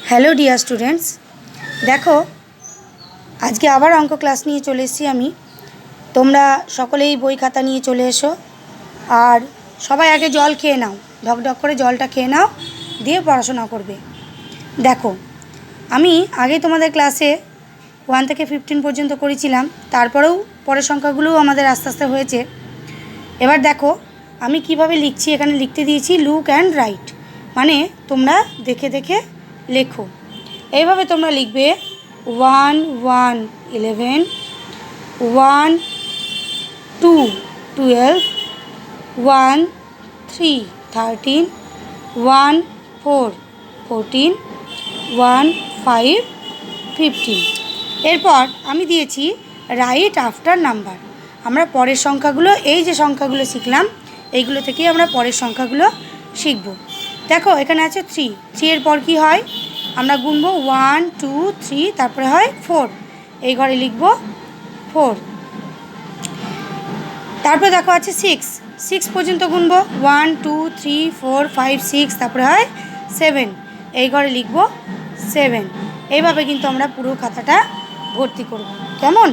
Hello dear students, দেখো আজকে আবার অঙ্ক ক্লাস নিয়ে চলে এসেছি আমি। তোমরা সকলেই বই খাতা নিয়ে চলে এসো, আর সবাই আগে জল খেয়ে নাও, ঢকঢক করে জলটা খেয়ে নাও, দিয়ে পড়াশোনা করবে। দেখো, আমি আগে তোমাদের ক্লাসে 1 থেকে 15 পর্যন্ত করেছিলাম, তারপরেও পরের সংখ্যাগুলোও আমাদের আস্তে আস্তে হয়েছে। এবার দেখো আমি কিভাবে লিখছি, এখানে লিখতে দিয়েছি লুক অ্যান্ড রাইট, মানে তোমরা দেখে দেখে লেখো। এইভাবে তোমরা লিখবে 1 1 11, 1 2 12, 1 3 13, 1 4 14, 1 5 15। এরপর আমি দিয়েছি রাইট আফটার নাম্বার। আমরা পরের সংখ্যাগুলো, এই যে সংখ্যাগুলো শিখলাম এইগুলো থেকেই আমরা পরের সংখ্যাগুলো শিখব। দেখো এখানে আছে 3 এর পর কি হয়, আমরা গুনবো 1 2 3, তারপরে হয় 4, এই ঘরে লিখব 4। তারপরে দেখো আছে 6 পর্যন্ত গুনবো 1 2 3 4 5 6, তারপরে হয় 7, এই ঘরে লিখব 7। এইভাবে কিন্তু আমরা পুরো খাতাটা ভর্তি করব, কেমন?